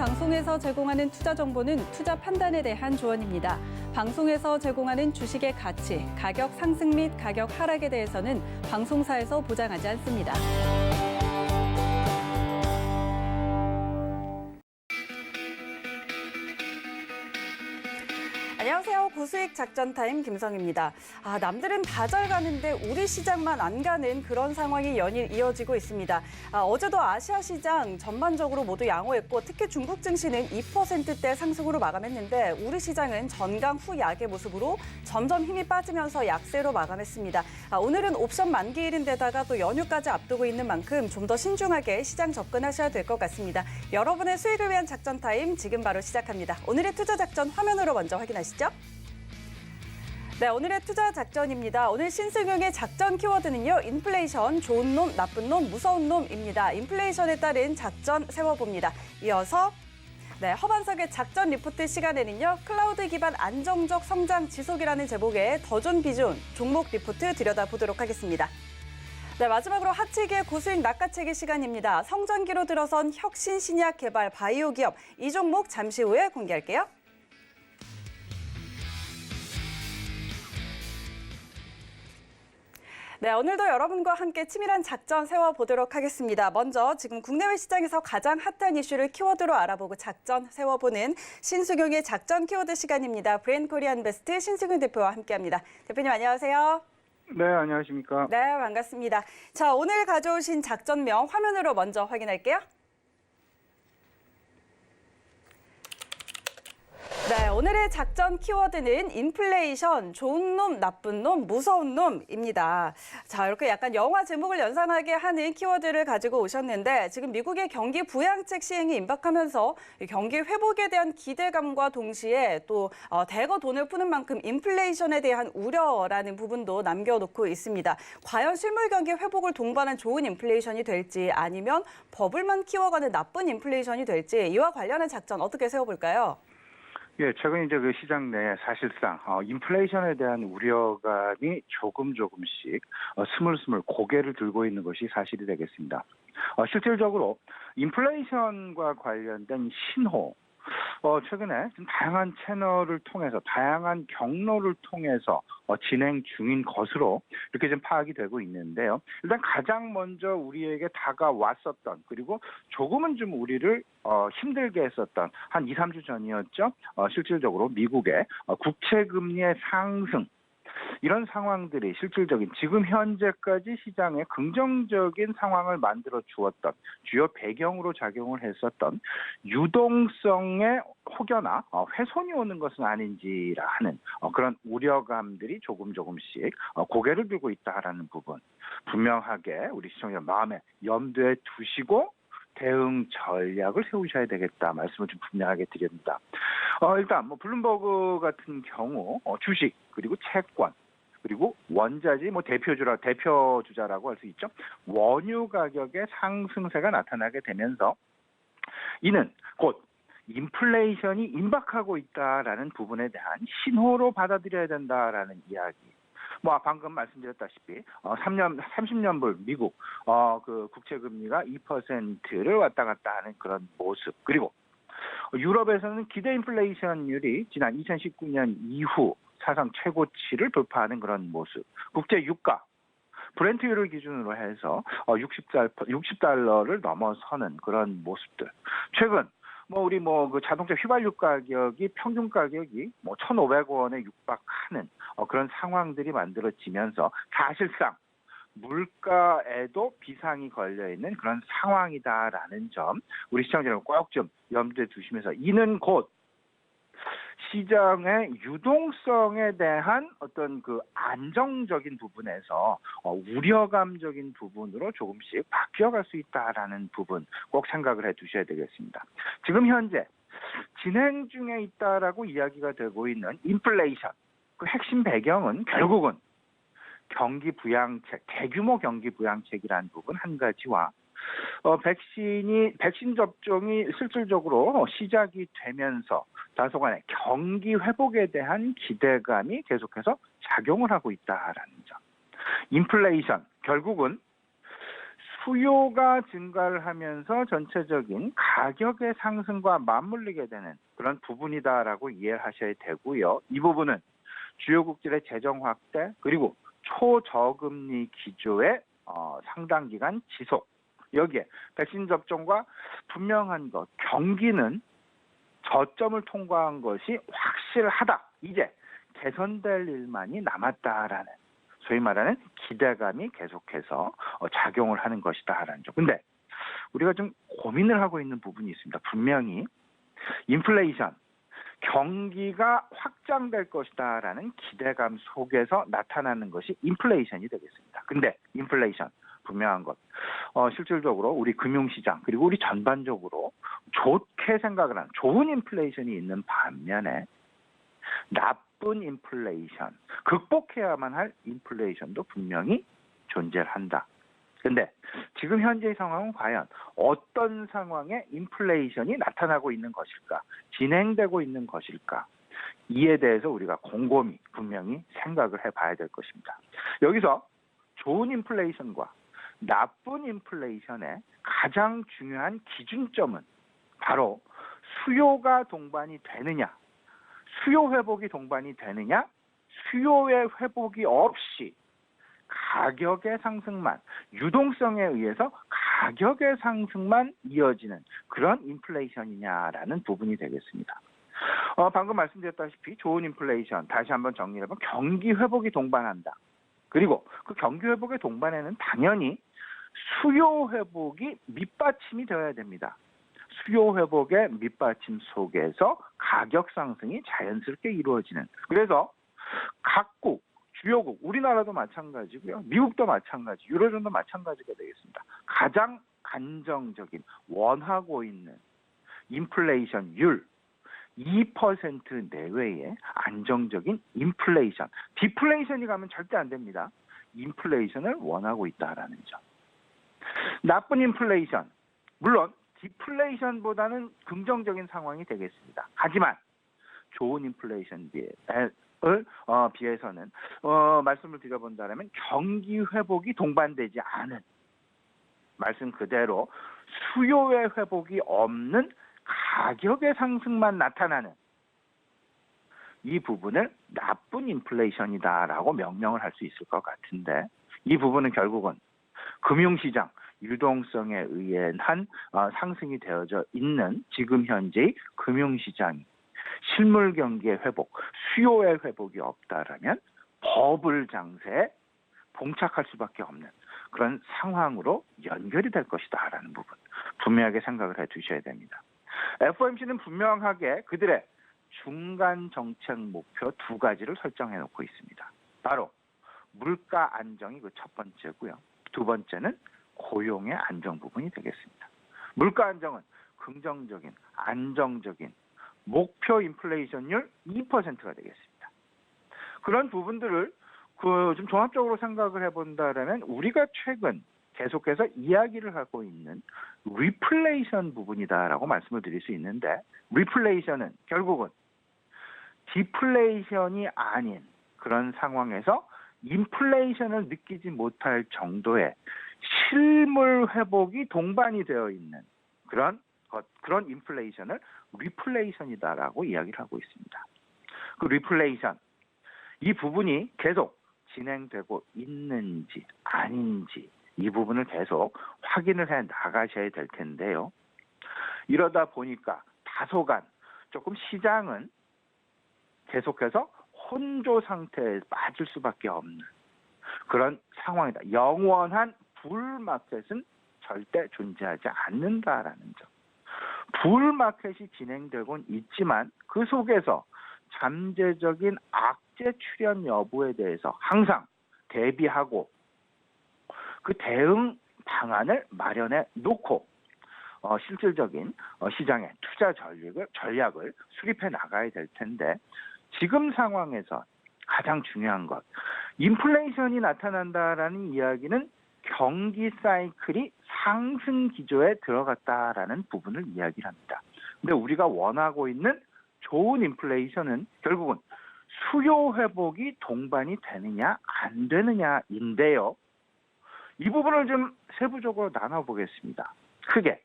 방송에서 제공하는 투자 정보는 투자 판단에 대한 조언입니다. 방송에서 제공하는 주식의 가치, 가격 상승 및 가격 하락에 대해서는 방송사에서 보장하지 않습니다. 안녕하세요. 고수익 작전 타임 김성입니다. 남들은 다 잘 가는데 우리 시장만 안 가는 그런 상황이 연일 이어지고 있습니다. 어제도 아시아 시장 전반적으로 모두 양호했고 특히 중국 증시는 2%대 상승으로 마감했는데 우리 시장은 전강 후 약의 모습으로 점점 힘이 빠지면서 약세로 마감했습니다. 오늘은 옵션 만기일인데다가 또 연휴까지 앞두고 있는 만큼 좀 더 신중하게 시장 접근하셔야 될 것 같습니다. 여러분의 수익을 위한 작전 타임 지금 바로 시작합니다. 오늘의 투자 작전 화면으로 먼저 확인하시죠. 네, 오늘의 투자 작전입니다. 오늘 신승용의 작전 키워드는요. 인플레이션, 좋은 놈, 나쁜 놈, 무서운 놈입니다. 인플레이션에 따른 작전 세워봅니다. 이어서 허반석의 작전 리포트 시간에는요. 클라우드 기반 안정적 성장 지속이라는 제목의 더존 비존 종목 리포트 들여다보도록 하겠습니다. 네, 마지막으로 하치기의 고수익 낚아채기 시간입니다. 성장기로 들어선 혁신 신약 개발 바이오 기업 이 종목 잠시 후에 공개할게요. 네, 오늘도 여러분과 함께 치밀한 작전 세워보도록 하겠습니다. 먼저 지금 국내외 시장에서 가장 핫한 이슈를 키워드로 알아보고 작전 세워보는 신수경의 작전 키워드 시간입니다. 브레인코리안베스트 신수경 대표와 함께합니다. 대표님 안녕하세요. 네, 안녕하십니까. 네, 반갑습니다. 자, 오늘 가져오신 작전명 화면으로 먼저 확인할게요. 네, 오늘의 작전 키워드는 인플레이션, 좋은 놈, 나쁜 놈, 무서운 놈입니다. 자, 이렇게 약간 영화 제목을 연상하게 하는 키워드를 가지고 오셨는데 지금 미국의 경기 부양책 시행이 임박하면서 경기 회복에 대한 기대감과 동시에 또 대거 돈을 푸는 만큼 인플레이션에 대한 우려라는 부분도 남겨놓고 있습니다. 과연 실물 경기 회복을 동반한 좋은 인플레이션이 될지 아니면 버블만 키워가는 나쁜 인플레이션이 될지 이와 관련한 작전 어떻게 세워볼까요? 예, 최근 이제 그 시장 내에 사실상 인플레이션에 대한 우려감이 조금씩 스물스물 고개를 들고 있는 것이 사실이 되겠습니다. 실질적으로 인플레이션과 관련된 신호, 최근에 좀 다양한 채널을 통해서 다양한 경로를 통해서 진행 중인 것으로 이렇게 좀 파악이 되고 있는데요. 일단 가장 먼저 우리에게 다가왔었던 그리고 조금은 좀 우리를 힘들게 했었던 한 2, 3주 전이었죠. 실질적으로 미국의 국채 금리의 상승. 이런 상황들이 실질적인 지금 현재까지 시장에 긍정적인 상황을 만들어 주었던 주요 배경으로 작용을 했었던 유동성의 혹여나 훼손이 오는 것은 아닌지라는 그런 우려감들이 조금씩 고개를 들고 있다라는 부분 분명하게 우리 시청자 마음에 염두에 두시고 대응 전략을 세우셔야 되겠다 말씀을 좀 분명하게 드립니다. 일단 블룸버그 같은 경우 주식 그리고 채권 그리고 원자재 대표주자라고 할 수 있죠. 원유 가격의 상승세가 나타나게 되면서 이는 곧 인플레이션이 임박하고 있다라는 부분에 대한 신호로 받아들여야 된다라는 이야기. 방금 말씀드렸다시피 30년물 미국 그 국채 금리가 2%를 왔다 갔다 하는 그런 모습. 그리고 유럽에서는 기대 인플레이션율이 지난 2019년 이후 사상 최고치를 돌파하는 그런 모습. 국제 유가 브렌트율을 기준으로 해서 60달러를 넘어서는 그런 모습들. 최근 우리 그 자동차 휘발유 가격이 평균 가격이 1,500원에 육박하는 그런 상황들이 만들어지면서 사실상 물가에도 비상이 걸려 있는 그런 상황이다라는 점 우리 시청자 여러분 꼭 좀 염두에 두시면서 이는 곧 시장의 유동성에 대한 어떤 그 안정적인 부분에서 우려감적인 부분으로 조금씩 바뀌어갈 수 있다라는 부분 꼭 생각을 해두셔야 되겠습니다. 지금 현재 진행 중에 있다라고 이야기가 되고 있는 인플레이션 그 핵심 배경은 결국은 경기 부양책, 대규모 경기 부양책이라는 부분 한 가지와 백신 접종이 실질적으로 시작이 되면서 다소간의 경기 회복에 대한 기대감이 계속해서 작용을 하고 있다라는 점. 인플레이션 결국은 수요가 증가를 하면서 전체적인 가격의 상승과 맞물리게 되는 그런 부분이다라고 이해를 하셔야 되고요. 이 부분은 주요국들의 재정 확대 그리고 초저금리 기조의 상당 기간 지속, 여기에 백신 접종과 분명한 것, 경기는 저점을 통과한 것이 확실하다. 이제 개선될 일만이 남았다라는 소위 말하는 기대감이 계속해서 작용을 하는 것이다라는 점. 근데 우리가 좀 고민을 하고 있는 부분이 있습니다. 분명히 인플레이션, 경기가 확장될 것이다라는 기대감 속에서 나타나는 것이 인플레이션이 되겠습니다. 근데 인플레이션 분명한 것, 실질적으로 우리 금융시장 그리고 우리 전반적으로 좋게 생각을 하는 좋은 인플레이션이 있는 반면에 나쁜 인플레이션, 극복해야만 할 인플레이션도 분명히 존재를 한다. 근데 지금 현재의 상황은 과연 어떤 상황에 인플레이션이 나타나고 있는 것일까? 진행되고 있는 것일까? 이에 대해서 우리가 곰곰이 분명히 생각을 해봐야 될 것입니다. 여기서 좋은 인플레이션과 나쁜 인플레이션의 가장 중요한 기준점은 바로 수요가 동반이 되느냐, 수요 회복이 동반이 되느냐, 수요의 회복이 없이 가격의 상승만, 유동성에 의해서 가격의 상승만 이어지는 그런 인플레이션이냐라는 부분이 되겠습니다. 방금 말씀드렸다시피 좋은 인플레이션, 다시 한번 정리해보면 경기 회복이 동반한다. 그리고 그 경기 회복의 동반에는 당연히 수요 회복이 밑받침이 되어야 됩니다. 수요 회복의 밑받침 속에서 가격 상승이 자연스럽게 이루어지는. 그래서 각국, 주요국, 우리나라도 마찬가지고요. 미국도 마찬가지, 유로존도 마찬가지가 되겠습니다. 가장 안정적인, 원하고 있는 인플레이션율 2% 내외의 안정적인 인플레이션, 디플레이션이 가면 절대 안 됩니다. 인플레이션을 원하고 있다라는 점. 나쁜 인플레이션, 물론 디플레이션보다는 긍정적인 상황이 되겠습니다. 하지만 좋은 인플레이션 비해서는 말씀을 드려본다면 경기 회복이 동반되지 않은, 말씀 그대로 수요의 회복이 없는 가격의 상승만 나타나는 이 부분을 나쁜 인플레이션이다라고 명명을 할 수 있을 것 같은데, 이 부분은 결국은 금융시장 유동성에 의한 상승이 되어져 있는 지금 현재의 금융시장이 실물 경기의 회복, 수요의 회복이 없다라면 버블 장세에 봉착할 수밖에 없는 그런 상황으로 연결이 될 것이다라는 부분 분명하게 생각을 해두셔야 됩니다. FOMC는 분명하게 그들의 중간 정책 목표 두 가지를 설정해 놓고 있습니다. 바로 물가 안정이 그 첫 번째고요. 두 번째는 고용의 안정 부분이 되겠습니다. 물가 안정은 긍정적인, 안정적인 목표 인플레이션율 2%가 되겠습니다. 그런 부분들을 좀 종합적으로 생각을 해본다면 우리가 최근 계속해서 이야기를 하고 있는 리플레이션 부분이다라고 말씀을 드릴 수 있는데, 리플레이션은 결국은 디플레이션이 아닌 그런 상황에서 인플레이션을 느끼지 못할 정도의 실물 회복이 동반이 되어 있는 그런 인플레이션을 리플레이션이다라고 이야기를 하고 있습니다. 그 리플레이션, 이 부분이 계속 진행되고 있는지 아닌지 이 부분을 계속 확인을 해 나가셔야 될 텐데요. 이러다 보니까 다소간 조금 시장은 계속해서 혼조 상태에 빠질 수밖에 없는 그런 상황이다. 영원한 불마켓은 절대 존재하지 않는다라는 점. 불마켓이 진행되곤 있지만 그 속에서 잠재적인 악재 출현 여부에 대해서 항상 대비하고 그 대응 방안을 마련해 놓고 실질적인 시장의 투자 전략을 수립해 나가야 될 텐데, 지금 상황에서 가장 중요한 것, 인플레이션이 나타난다라는 이야기는 경기 사이클이 상승 기조에 들어갔다라는 부분을 이야기를 합니다. 근데 우리가 원하고 있는 좋은 인플레이션은 결국은 수요 회복이 동반이 되느냐 안 되느냐인데요. 이 부분을 좀 세부적으로 나눠보겠습니다. 크게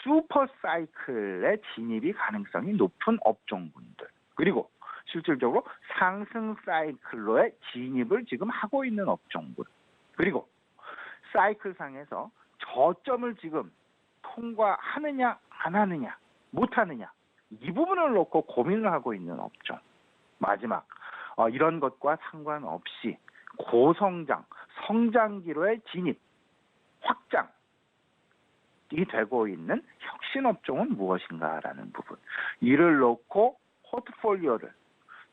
슈퍼사이클의 진입이 가능성이 높은 업종군들, 그리고 실질적으로 상승 사이클로의 진입을 지금 하고 있는 업종군, 그리고 사이클상에서 저점을 지금 통과하느냐 안 하느냐 못하느냐, 이 부분을 놓고 고민을 하고 있는 업종. 마지막 이런 것과 상관없이 고성장, 성장기로의 진입, 확장이 되고 있는 혁신업종은 무엇인가라는 부분. 이를 놓고 포트폴리오를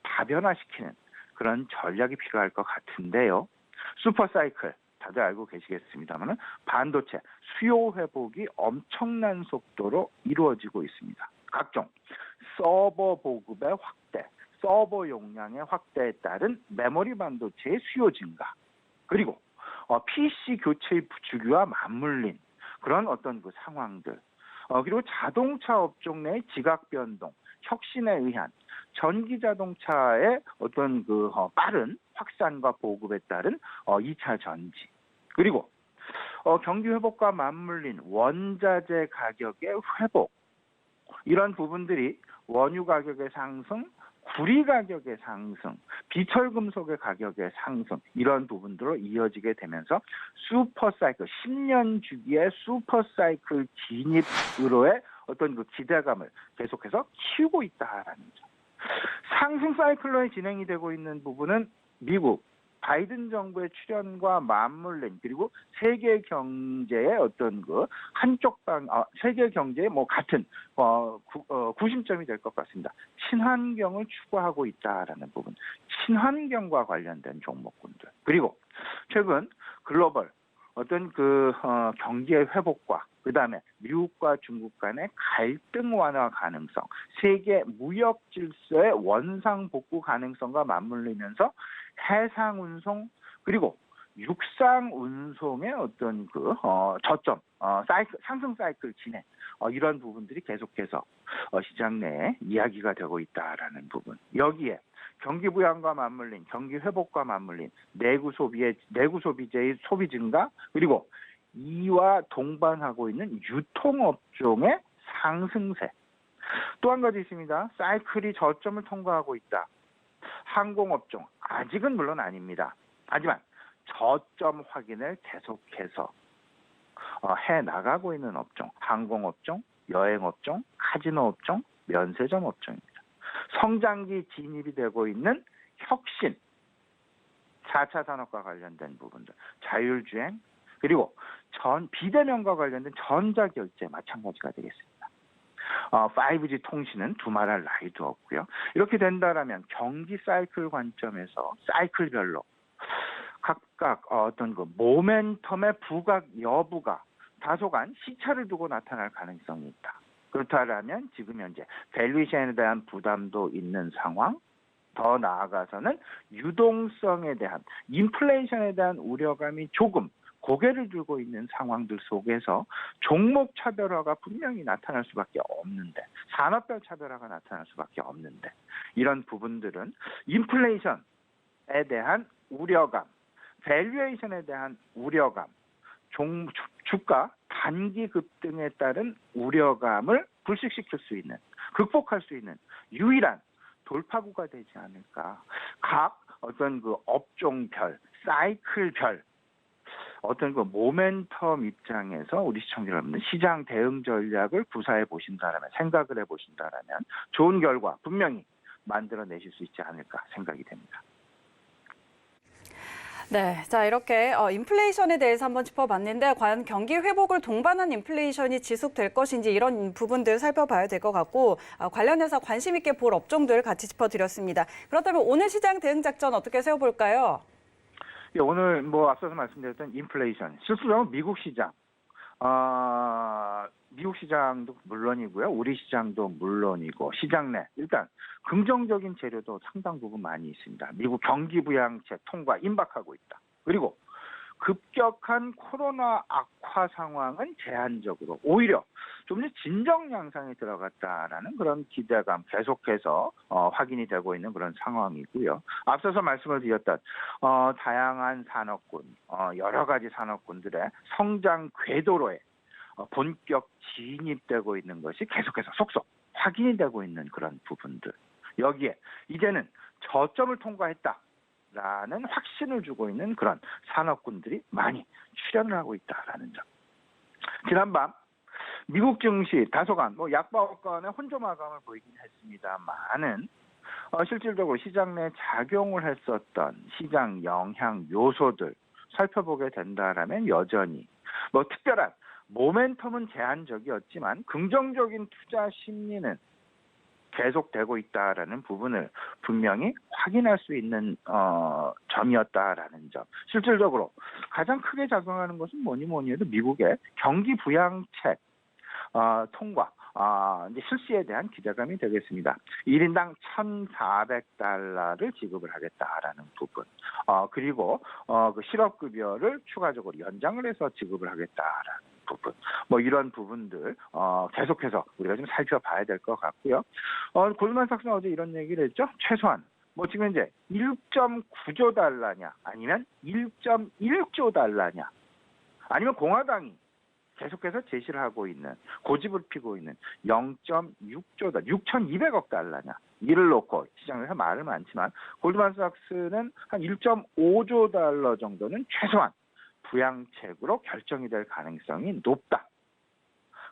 다변화시키는 그런 전략이 필요할 것 같은데요. 슈퍼사이클 다들 알고 계시겠습니다만 반도체 수요 회복이 엄청난 속도로 이루어지고 있습니다. 각종 서버 보급의 확대, 서버 용량의 확대에 따른 메모리 반도체의 수요 증가, 그리고 PC 교체의 부추기와 맞물린 그런 어떤 그 상황들, 그리고 자동차 업종 내 지각 변동, 혁신에 의한 전기 자동차의 어떤 그 빠른 확산과 보급에 따른 2차 전지, 그리고 경기 회복과 맞물린 원자재 가격의 회복, 이런 부분들이 원유 가격의 상승, 구리 가격의 상승, 비철금속의 가격의 상승, 이런 부분들로 이어지게 되면서 슈퍼사이클, 10년 주기의 슈퍼사이클 진입으로의 어떤 그 기대감을 계속해서 키우고 있다라는 점. 상승 사이클로의 진행이 되고 있는 부분은 미국 바이든 정부의 출현과 맞물린, 그리고 세계 경제의 어떤 그 한쪽 세계 경제의 뭐 같은 구심점이 될 것 같습니다. 친환경을 추구하고 있다라는 부분, 친환경과 관련된 종목군들, 그리고 최근 글로벌 어떤 그 경기의 회복과 그다음에 미국과 중국 간의 갈등 완화 가능성, 세계 무역 질서의 원상 복구 가능성과 맞물리면서 해상 운송, 그리고 육상 운송의 어떤 그 저점, 사이클, 상승 사이클 진행, 이런 부분들이 계속해서 시장 내에 이야기가 되고 있다라는 부분. 여기에 경기 부양과 맞물린, 경기 회복과 맞물린 내구 소비재의 소비 증가, 그리고 이와 동반하고 있는 유통업종의 상승세. 또 한 가지 있습니다. 사이클이 저점을 통과하고 있다. 항공업종, 아직은 물론 아닙니다. 하지만 저점 확인을 계속해서 해나가고 있는 업종, 항공업종, 여행업종, 카지노업종, 면세점 업종입니다. 성장기 진입이 되고 있는 혁신, 4차 산업과 관련된 부분들, 자율주행, 그리고 비대면과 관련된 전자결제 마찬가지가 되겠습니다. 5G 통신은 두말할 나위도 없고요. 이렇게 된다라면 경기 사이클 관점에서 사이클별로 각각 어떤 그 모멘텀의 부각 여부가 다소간 시차를 두고 나타날 가능성이 있다. 그렇다면 지금 현재 밸류에이션에 대한 부담도 있는 상황, 더 나아가서는 유동성에 대한, 인플레이션에 대한 우려감이 조금 고개를 들고 있는 상황들 속에서 종목 차별화가 분명히 나타날 수밖에 없는데, 산업별 차별화가 나타날 수밖에 없는데, 이런 부분들은 인플레이션에 대한 우려감, 밸류에이션에 대한 우려감, 주가 단기 급등에 따른 우려감을 불식시킬 수 있는, 극복할 수 있는 유일한 돌파구가 되지 않을까. 각 어떤 그 업종별, 사이클별 어떤 그 모멘텀 입장에서 우리 시청자 여러분들 시장 대응 전략을 구사해 보신다라면, 생각을 해 보신다라면 좋은 결과 분명히 만들어내실 수 있지 않을까 생각이 됩니다. 네, 자 이렇게 인플레이션에 대해서 한번 짚어봤는데 과연 경기 회복을 동반한 인플레이션이 지속될 것인지 이런 부분들 살펴봐야 될 것 같고 관련해서 관심 있게 볼 업종들 같이 짚어드렸습니다. 그렇다면 오늘 시장 대응 작전 어떻게 세워볼까요? 예, 오늘 뭐 앞서서 말씀드렸던 인플레이션, 실질적으로 미국 시장, 미국 시장도 물론이고요, 우리 시장도 물론이고, 시장 내 일단 긍정적인 재료도 상당 부분 많이 있습니다. 미국 경기 부양책 통과 임박하고 있다. 그리고 급격한 코로나 악화 상황은 제한적으로 오히려 좀 더 진정 양상에 들어갔다라는 그런 기대감 계속해서 확인이 되고 있는 그런 상황이고요. 앞서서 말씀을 드렸던 다양한 산업군, 여러 가지 산업군들의 성장 궤도로에 본격 진입되고 있는 것이 계속해서 속속 확인이 되고 있는 그런 부분들. 여기에 이제는 저점을 통과했다라는 확신을 주고 있는 그런 산업군들이 많이 출현을 하고 있다라는 점. 지난밤 미국 증시 다소간 약보합권의 혼조 마감을 보이긴 했습니다만은 실질적으로 시장 내 작용을 했었던 시장 영향 요소들 살펴보게 된다라면 여전히 특별한 모멘텀은 제한적이었지만 긍정적인 투자 심리는 계속되고 있다라는 부분을 분명히 확인할 수 있는 점이었다라는 점. 실질적으로 가장 크게 작용하는 것은 뭐니 해도 미국의 경기 부양책 통과, 이제 실시에 대한 기대감이 되겠습니다. 1인당 $1,400를 지급을 하겠다라는 부분. 그리고 그 실업급여를 추가적으로 연장을 해서 지급을 하겠다라는 부분. 이런 부분들 계속해서 우리가 좀 살펴봐야 될 것 같고요. 골드만삭스는 어제 이런 얘기를 했죠. 최소한 지금 이제 1.9조 달러냐 아니면 1.1조 달러냐 아니면 공화당이 계속해서 제시를 하고 있는 고집을 피고 있는 0.6조 달러, 6,200억 달러냐 이를 놓고 시장에서 말은 많지만 골드만삭스는 한 1.5조 달러 정도는 최소한 부양책으로 결정이 될 가능성이 높다.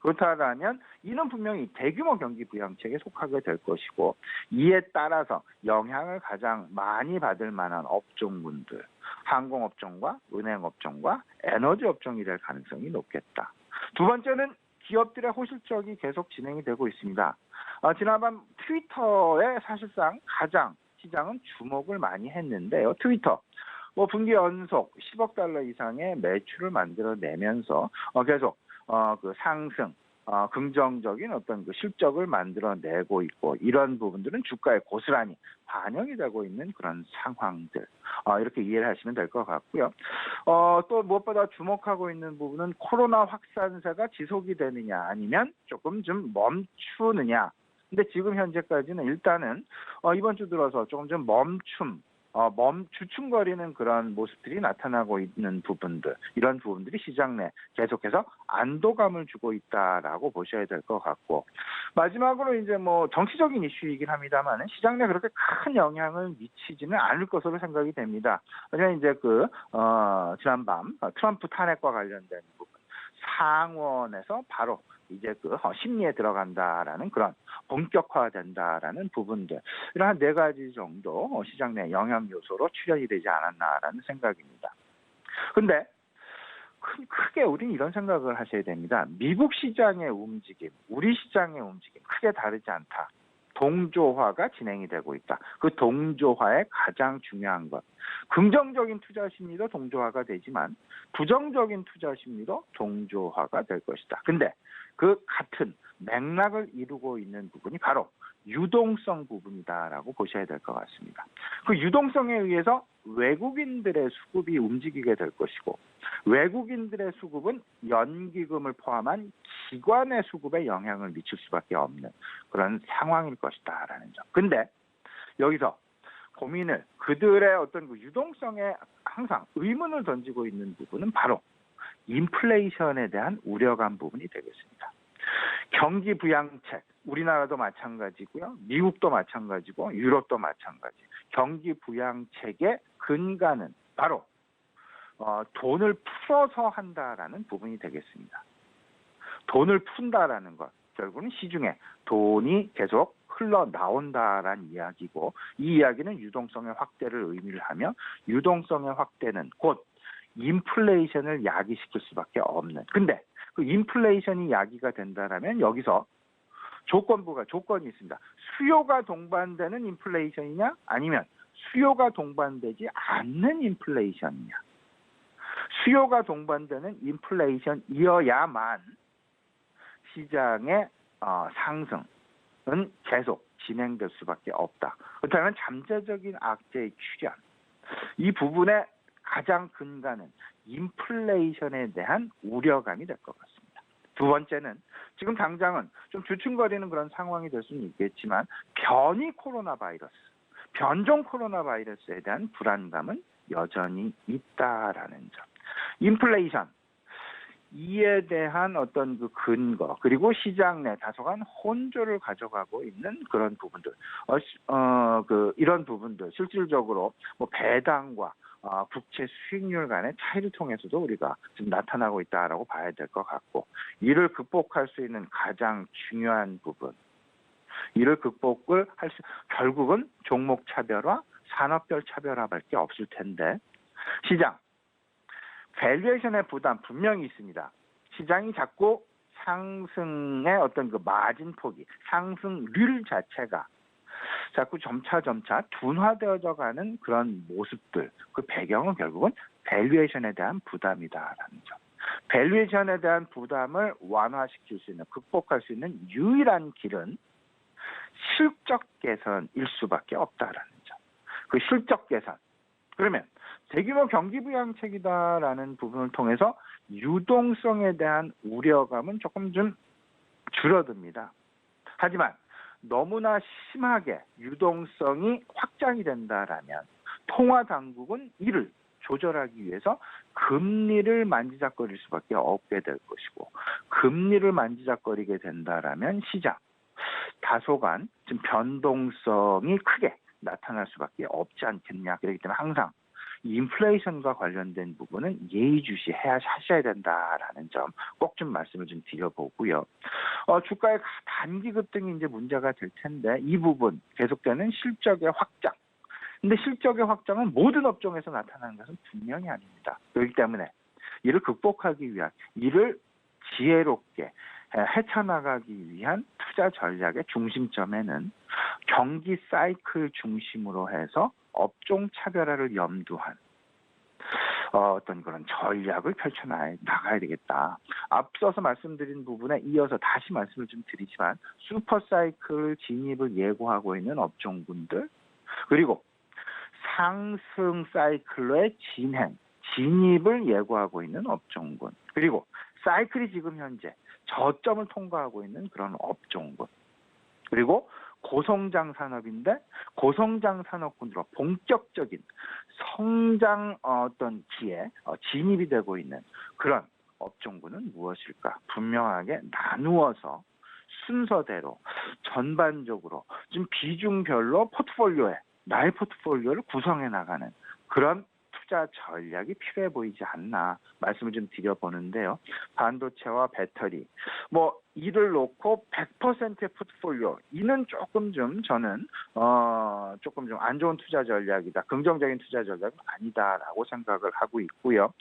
그렇다면 이는 분명히 대규모 경기 부양책에 속하게 될 것이고 이에 따라서 영향을 가장 많이 받을 만한 업종군들, 항공업종과 은행업종과 에너지업종이 될 가능성이 높겠다. 두 번째는 기업들의 호실적이 계속 진행이 되고 있습니다. 지난밤 트위터에 사실상 가장 시장은 주목을 많이 했는데요. 트위터. 분기 연속 10억 달러 이상의 매출을 만들어내면서 계속 그 상승, 긍정적인 어떤 그 실적을 만들어내고 있고 이런 부분들은 주가에 고스란히 반영이 되고 있는 그런 상황들 이렇게 이해를 하시면 될 것 같고요. 또 무엇보다 주목하고 있는 부분은 코로나 확산세가 지속이 되느냐 아니면 조금 좀 멈추느냐. 근데 지금 현재까지는 일단은 이번 주 들어서 조금 좀 주춤거리는 그런 모습들이 나타나고 있는 부분들, 이런 부분들이 시장 내 계속해서 안도감을 주고 있다라고 보셔야 될 것 같고, 마지막으로 이제 정치적인 이슈이긴 합니다만 시장 내 그렇게 큰 영향을 미치지는 않을 것으로 생각이 됩니다. 왜냐하면 이제 지난밤 트럼프 탄핵과 관련된 부분, 상원에서 바로 이제 심리에 들어간다라는 그런 본격화된다라는 부분들 이런 한 4가지 정도 시장 내 영향 요소로 출현이 되지 않았나라는 생각입니다. 근데 크게 우리는 이런 생각을 하셔야 됩니다. 미국 시장의 움직임, 우리 시장의 움직임 크게 다르지 않다. 동조화가 진행이 되고 있다. 그 동조화의 가장 중요한 것. 긍정적인 투자 심리도 동조화가 되지만 부정적인 투자 심리도 동조화가 될 것이다. 근데 그 같은 맥락을 이루고 있는 부분이 바로 유동성 부분이다라고 보셔야 될 것 같습니다. 그 유동성에 의해서 외국인들의 수급이 움직이게 될 것이고 외국인들의 수급은 연기금을 포함한 기관의 수급에 영향을 미칠 수밖에 없는 그런 상황일 것이다라는 점. 근데 여기서 고민을 그들의 어떤 그 유동성에 항상 의문을 던지고 있는 부분은 바로 인플레이션에 대한 우려감 부분이 되겠습니다. 경기 부양책, 우리나라도 마찬가지고요. 미국도 마찬가지고 유럽도 마찬가지. 경기 부양책의 근간은 바로 돈을 풀어서 한다라는 부분이 되겠습니다. 돈을 푼다라는 것, 결국은 시중에 돈이 계속 흘러나온다라는 이야기고 이 이야기는 유동성의 확대를 의미를 하며 유동성의 확대는 곧 인플레이션을 야기시킬 수밖에 없는. 근데 그 인플레이션이 야기가 된다라면 여기서 조건이 있습니다. 수요가 동반되는 인플레이션이냐 아니면 수요가 동반되지 않는 인플레이션이냐. 수요가 동반되는 인플레이션이어야만 시장의 상승은 계속 진행될 수밖에 없다. 그렇다면 잠재적인 악재의 출현. 이 부분의 가장 근간은 인플레이션에 대한 우려감이 될 것 같습니다. 두 번째는 지금 당장은 좀 주춤거리는 그런 상황이 될 수는 있겠지만 변이 코로나 바이러스, 변종 코로나 바이러스에 대한 불안감은 여전히 있다라는 점. 인플레이션, 이에 대한 어떤 그 근거, 그리고 시장 내 다소간 혼조를 가져가고 있는 그런 부분들, 이런 부분들, 실질적으로 뭐 배당과 국채 수익률 간의 차이를 통해서도 우리가 지금 나타나고 있다라고 봐야 될 것 같고, 이를 극복할 수 있는 가장 중요한 부분, 이를 극복을 결국은 종목 차별화, 산업별 차별화밖에 없을 텐데, 시장 밸류에이션의 부담 분명히 있습니다. 시장이 자꾸 상승의 어떤 그 마진 폭이, 상승률 자체가 자꾸 점차 둔화되어져 가는 그런 모습들, 그 배경은 결국은 밸류에이션에 대한 부담이다라는 점. 밸류에이션에 대한 부담을 완화시킬 수 있는, 극복할 수 있는 유일한 길은 실적 개선일 수밖에 없다라는 점. 그 실적 개선. 그러면 대규모 경기 부양책이다라는 부분을 통해서 유동성에 대한 우려감은 조금 좀 줄어듭니다. 하지만 너무나 심하게 유동성이 확장이 된다라면 통화 당국은 이를 조절하기 위해서 금리를 만지작거릴 수밖에 없게 될 것이고, 금리를 만지작거리게 된다라면 시장 다소간 지금 변동성이 크게 나타날 수밖에 없지 않겠냐. 그렇기 때문에 항상 인플레이션과 관련된 부분은 예의주시하셔야 된다라는 점 꼭 좀 말씀을 좀 드려보고요. 주가의 단기 급등이 이제 문제가 될 텐데, 이 부분 계속되는 실적의 확장. 근데 실적의 확장은 모든 업종에서 나타나는 것은 분명히 아닙니다. 그렇기 때문에 이를 극복하기 위한, 이를 지혜롭게 헤쳐나가기 위한 투자 전략의 중심점에는 경기 사이클 중심으로 해서 업종 차별화를 염두한 어떤 그런 전략을 펼쳐나가야 되겠다. 앞서서 말씀드린 부분에 이어서 다시 말씀을 좀 드리지만, 슈퍼사이클 진입을 예고하고 있는 업종군들, 그리고 상승 사이클로의 진입을 예고하고 있는 업종군, 그리고 사이클이 지금 현재 저점을 통과하고 있는 그런 업종군, 그리고 고성장 산업인데 고성장 산업군으로 본격적인 성장 어떤 기에 진입이 되고 있는 그런 업종군은 무엇일까? 분명하게 나누어서 순서대로 전반적으로 좀 비중별로 나의 포트폴리오를 구성해 나가는 그런 투자 전략이 필요해 보이지 않나 말씀을 좀 드려보는데요. 반도체와 배터리, 이를 놓고 100%의 포트폴리오, 이는 조금 좀 저는 조금 좀 안 좋은 투자 전략이다, 긍정적인 투자 전략은 아니다라고 생각을 하고 있고요.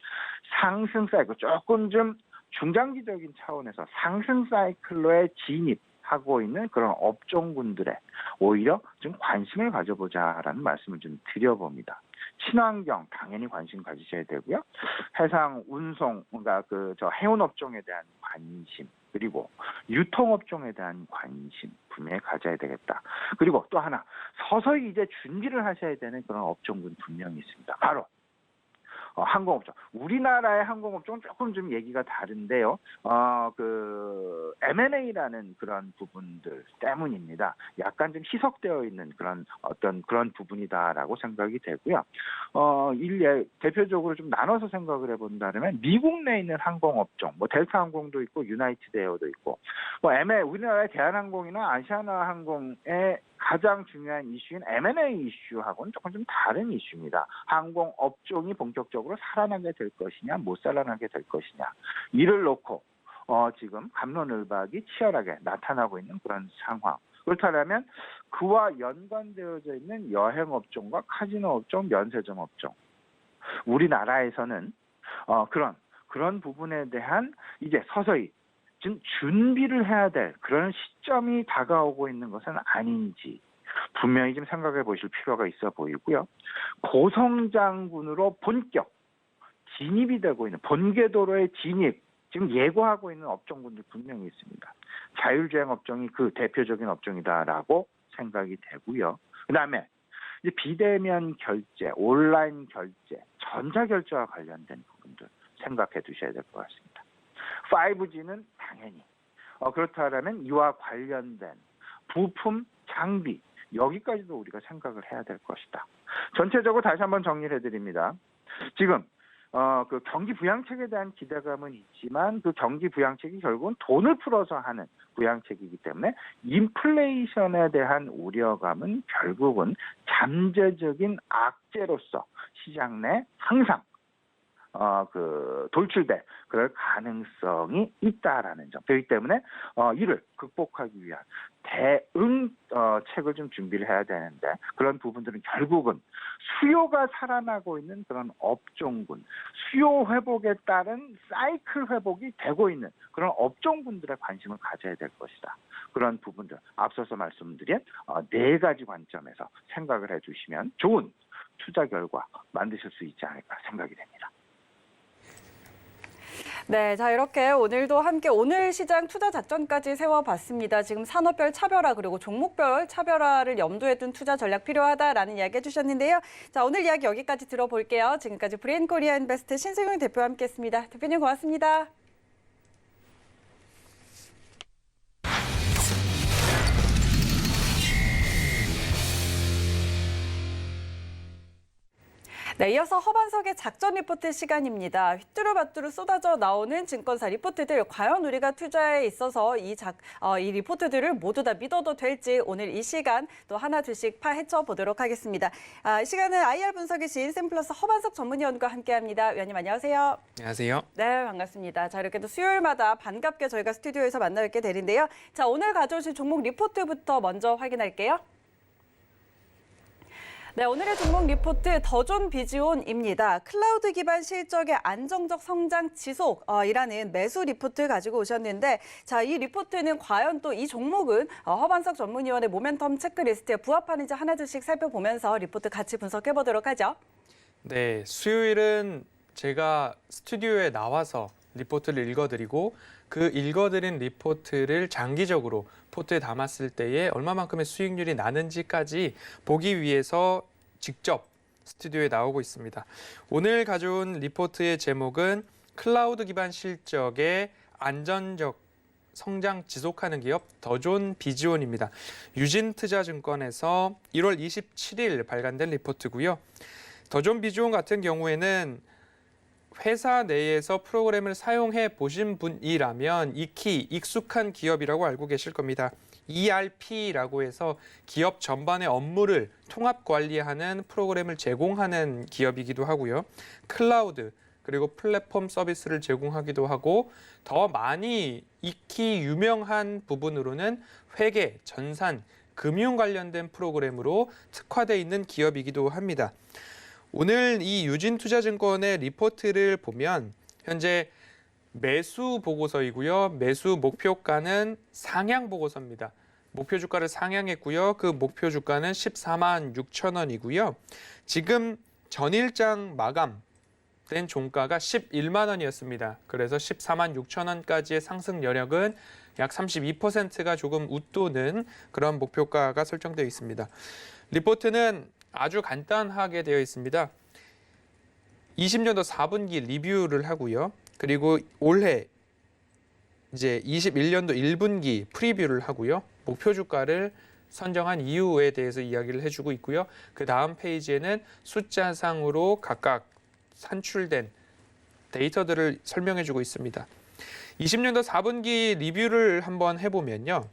상승 사이클, 조금 좀 중장기적인 차원에서 상승 사이클로의 진입하고 있는 그런 업종군들에 오히려 좀 관심을 가져보자라는 말씀을 좀 드려봅니다. 친환경 당연히 관심 가지셔야 되고요. 해상 운송, 그러니까 해운 업종에 대한 관심, 그리고 유통업종에 대한 관심 분명히 가져야 되겠다. 그리고 또 하나, 서서히 이제 준비를 하셔야 되는 그런 업종군 분명히 있습니다. 바로 항공업종. 우리나라의 항공업종은 조금 좀 얘기가 다른데요. M&A라는 그런 부분들 때문입니다. 약간 좀 희석되어 있는 그런 부분이다라고 생각이 되고요. 대표적으로 좀 나눠서 생각을 해본다면 미국 내에 있는 항공업종, 델타 항공도 있고 유나이티드 에어도 있고, 우리나라의 대한항공이나 아시아나항공의 가장 중요한 이슈인 M&A 이슈하고는 조금 좀 다른 이슈입니다. 항공업종이 본격적으로 살아나게 될 것이냐, 못 살아나게 될 것이냐. 이를 놓고 지금 갑론을박이 치열하게 나타나고 있는 그런 상황. 그렇다면 그와 연관되어져 있는 여행업종과 카지노업종, 면세점업종. 우리나라에서는 그런 부분에 대한 이제 서서히 지금 준비를 해야 될 그런 시점이 다가오고 있는 것은 아닌지 분명히 좀 생각해 보실 필요가 있어 보이고요. 고성장군으로 본격 진입이 되고 있는, 본궤도로의 진입 지금 예고하고 있는 업종군들 분명히 있습니다. 자율주행 업종이 그 대표적인 업종이다라고 생각이 되고요. 그다음에 이제 비대면 결제, 온라인 결제, 전자결제와 관련된 부분들. 생각해 두셔야 될 것 같습니다. 5G는 당연히 그렇다면 이와 관련된 부품, 장비 여기까지도 우리가 생각을 해야 될 것이다. 전체적으로 다시 한번 정리를 해드립니다. 지금 그 경기 부양책에 대한 기대감은 있지만 그 경기 부양책이 결국은 돈을 풀어서 하는 부양책이기 때문에 인플레이션에 대한 우려감은 결국은 잠재적인 악재로서 시장 내 항상 돌출될 그럴 가능성이 있다라는 점. 그렇기 때문에 이를 극복하기 위한 대응 책을 좀 준비를 해야 되는데 그런 부분들은 결국은 수요가 살아나고 있는 그런 업종군, 수요 회복에 따른 사이클 회복이 되고 있는 그런 업종군들의 관심을 가져야 될 것이다. 그런 부분들 앞서서 말씀드린 4가지 관점에서 생각을 해주시면 좋은 투자 결과 만드실 수 있지 않을까 생각이 됩니다. 네, 자 이렇게 오늘도 함께 오늘 시장 투자 작전까지 세워봤습니다. 지금 산업별 차별화 그리고 종목별 차별화를 염두에 둔 투자 전략 필요하다라는 이야기 해주셨는데요. 자 오늘 이야기 여기까지 들어볼게요. 지금까지 브레인코리아 인베스트 신승용 대표와 함께했습니다. 대표님 고맙습니다. 네, 이어서 허반석의 작전 리포트 시간입니다. 휘뚜루마뚜루 쏟아져 나오는 증권사 리포트들, 과연 우리가 투자에 있어서 이 리포트들을 모두 다 믿어도 될지 오늘 이 시간 또 하나 둘씩 파헤쳐 보도록 하겠습니다. 이 시간은 IR 분석이신 샘플러스 허반석 전문위원과 함께합니다. 위원님 안녕하세요. 안녕하세요. 네, 반갑습니다. 자, 이렇게 또 수요일마다 반갑게 저희가 스튜디오에서 만나 뵙게 되는데요. 자, 오늘 가져오신 종목 리포트부터 먼저 확인할게요. 네, 오늘의 종목 리포트 더존 비즈온입니다. 클라우드 기반 실적의 안정적 성장 지속이라는 매수 리포트 가지고 오셨는데 자, 이 리포트는 과연 또 이 종목은 허반석 전문위원의 모멘텀 체크리스트에 부합하는지 하나둘씩 살펴보면서 리포트 같이 분석해 보도록 하죠. 네, 수요일은 제가 스튜디오에 나와서 리포트를 읽어드리고 그 읽어드린 리포트를 장기적으로 포트에 담았을 때에 얼마만큼의 수익률이 나는지까지 보기 위해서 직접 스튜디오에 나오고 있습니다. 오늘 가져온 리포트의 제목은 클라우드 기반 실적의 안전적 성장 지속하는 기업 더존 비즈온입니다. 유진투자증권에서 1월 27일 발간된 리포트고요. 더존 비즈온 같은 경우에는 회사 내에서 프로그램을 사용해 보신 분이라면 익히 익숙한 기업이라고 알고 계실 겁니다. ERP라고 해서 기업 전반의 업무를 통합 관리하는 프로그램을 제공하는 기업이기도 하고요. 클라우드 그리고 플랫폼 서비스를 제공하기도 하고 더 많이 익히 유명한 부분으로는 회계, 전산, 금융 관련된 프로그램으로 특화되어 있는 기업이기도 합니다. 오늘 이 유진투자증권의 리포트를 보면 현재 매수 보고서이고요. 매수 목표가는 상향 보고서입니다. 목표 주가를 상향했고요. 그 목표 주가는 14만 6천 원이고요. 지금 전일장 마감된 종가가 11만 원이었습니다. 그래서 14만 6천 원까지의 상승 여력은 약 32%가 조금 웃도는 그런 목표가가 설정되어 있습니다. 리포트는 아주 간단하게 되어 있습니다. 20년도 4분기 리뷰를 하고요. 그리고 올해 이제 21년도 1분기 프리뷰를 하고요. 목표 주가를 선정한 이유에 대해서 이야기를 해주고 있고요. 그 다음 페이지에는 숫자상으로 각각 산출된 데이터들을 설명해주고 있습니다. 20년도 4분기 리뷰를 한번 해보면요.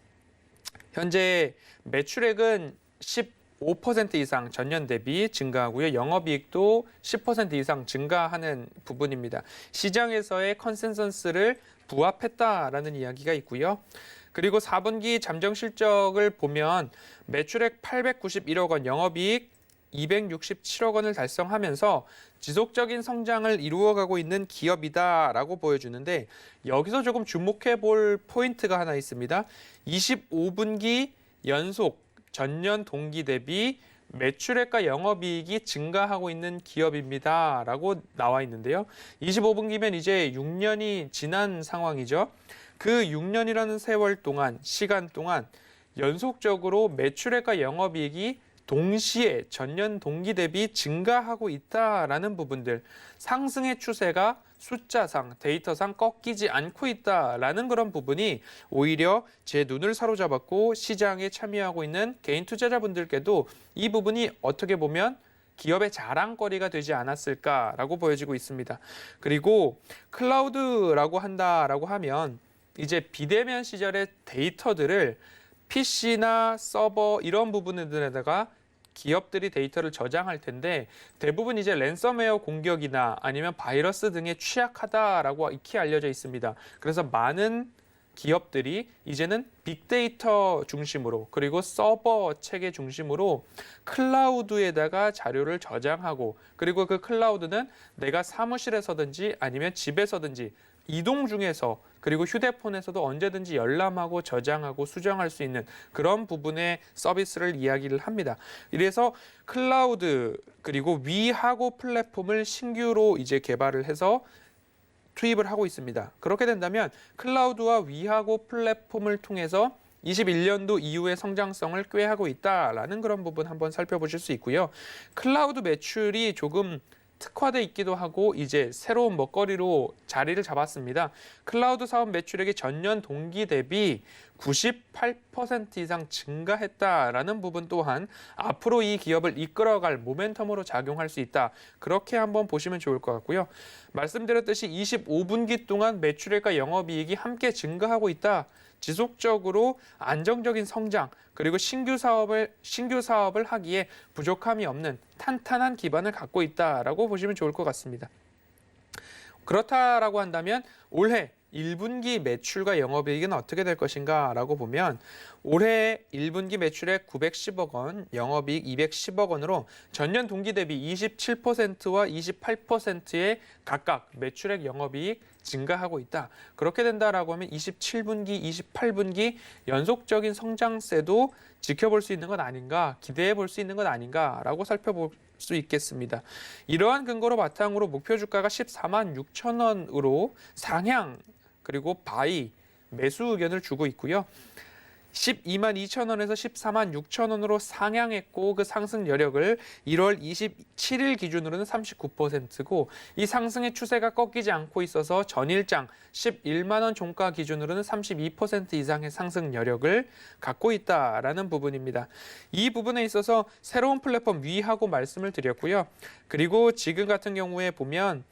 현재 매출액은 15% 이상 전년 대비 증가하고요. 영업이익도 10% 이상 증가하는 부분입니다. 시장에서의 컨센서스를 부합했다라는 이야기가 있고요. 그리고 4분기 잠정 실적을 보면 매출액 891억 원, 영업이익 267억 원을 달성하면서 지속적인 성장을 이루어가고 있는 기업이다라고 보여주는데 여기서 조금 주목해 볼 포인트가 하나 있습니다. 25분기 연속 전년 동기 대비 매출액과 영업이익이 증가하고 있는 기업입니다라고 나와 있는데요. 25분기면 이제 6년이 지난 상황이죠. 그 6년이라는 세월 동안, 시간 동안 연속적으로 매출액과 영업이익이 동시에 전년 동기 대비 증가하고 있다라는 부분들, 상승의 추세가 숫자상, 데이터상 꺾이지 않고 있다라는 그런 부분이 오히려 제 눈을 사로잡았고 시장에 참여하고 있는 개인 투자자분들께도 이 부분이 어떻게 보면 기업의 자랑거리가 되지 않았을까라고 보여지고 있습니다. 그리고 클라우드라고 한다라고 하면 이제 비대면 시절의 데이터들을 PC나 서버 이런 부분들에다가 기업들이 데이터를 저장할 텐데 대부분 이제 랜섬웨어 공격이나 아니면 바이러스 등에 취약하다라고 익히 알려져 있습니다. 그래서 많은 기업들이 이제는 빅데이터 중심으로 그리고 서버 체계 중심으로 클라우드에다가 자료를 저장하고 그리고 그 클라우드는 내가 사무실에서든지 아니면 집에서든지 이동 중에서 그리고 휴대폰에서도 언제든지 열람하고 저장하고 수정할 수 있는 그런 부분의 서비스를 이야기를 합니다. 이래서 클라우드 그리고 위하고 플랫폼을 신규로 이제 개발을 해서 투입을 하고 있습니다. 그렇게 된다면 클라우드와 위하고 플랫폼을 통해서 21년도 이후의 성장성을 꾀하고 있다라는 그런 부분 한번 살펴보실 수 있고요. 클라우드 매출이 조금 특화돼 있기도 하고 이제 새로운 먹거리로 자리를 잡았습니다. 클라우드 사업 매출액이 전년 동기 대비 98% 이상 증가했다라는 부분 또한 앞으로 이 기업을 이끌어갈 모멘텀으로 작용할 수 있다. 그렇게 한번 보시면 좋을 것 같고요. 말씀드렸듯이 25분기 동안 매출액과 영업이익이 함께 증가하고 있다. 지속적으로 안정적인 성장 그리고 신규 사업을 하기에 부족함이 없는 탄탄한 기반을 갖고 있다라고 보시면 좋을 것 같습니다. 그렇다라고 한다면 올해 1분기 매출과 영업이익은 어떻게 될 것인가라고 보면 올해 1분기 매출액 910억 원, 영업이익 210억 원으로 전년 동기 대비 27%와 28%의 각각 매출액 영업이익 증가하고 있다. 그렇게 된다라고 하면 27분기, 28분기 연속적인 성장세도 지켜볼 수 있는 것 아닌가, 기대해 볼 수 있는 것 아닌가라고 살펴볼 수 있겠습니다. 이러한 근거로 바탕으로 목표 주가가 14만 6천 원으로 상향 그리고 바이 매수 의견을 주고 있고요. 12만 2천 원에서 14만 6천 원으로 상향했고 그 상승 여력을 1월 27일 기준으로는 39%고 이 상승의 추세가 꺾이지 않고 있어서 전일장 11만 원 종가 기준으로는 32% 이상의 상승 여력을 갖고 있다라는 부분입니다. 이 부분에 있어서 새로운 플랫폼 위하고 말씀을 드렸고요. 그리고 지금 같은 경우에 보면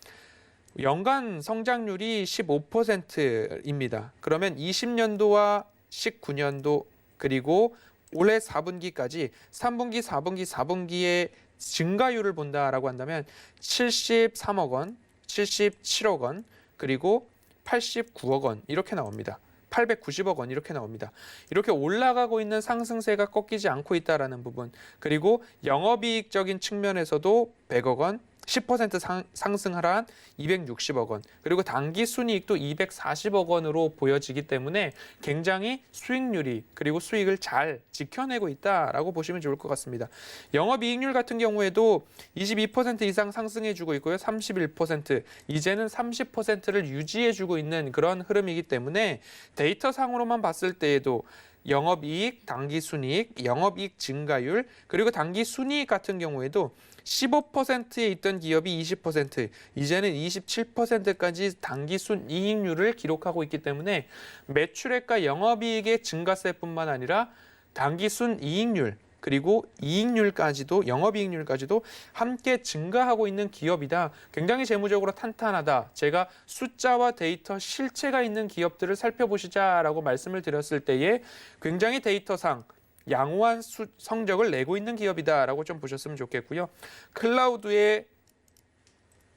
연간 성장률이 15%입니다. 그러면 20년도와 19년도 그리고 올해 4분기까지 3분기, 4분기, 4분기의 증가율을 본다라고 한다면 73억 원, 77억 원, 그리고 89억 원 이렇게 나옵니다. 890억 원 이렇게 나옵니다. 이렇게 올라가고 있는 상승세가 꺾이지 않고 있다라는 부분 그리고 영업이익적인 측면에서도 100억 원, 10% 상승하란 260억 원 그리고 당기 순이익도 240억 원으로 보여지기 때문에 굉장히 수익률이 그리고 수익을 잘 지켜내고 있다라고 보시면 좋을 것 같습니다. 영업이익률 같은 경우에도 22% 이상 상승해주고 있고요. 31% 이제는 30%를 유지해주고 있는 그런 흐름이기 때문에 데이터상으로만 봤을 때에도 영업이익, 당기순이익, 영업이익 증가율 그리고 당기순이익 같은 경우에도 15%에 있던 기업이 20%, 이제는 27%까지 당기순이익률을 기록하고 있기 때문에 매출액과 영업이익의 증가세뿐만 아니라 당기순이익률 그리고 이익률까지도 영업이익률까지도 함께 증가하고 있는 기업이다. 굉장히 재무적으로 탄탄하다. 제가 숫자와 데이터 실체가 있는 기업들을 살펴보시자라고 말씀을 드렸을 때에 굉장히 데이터상 양호한 성적을 내고 있는 기업이다라고 좀 보셨으면 좋겠고요. 클라우드의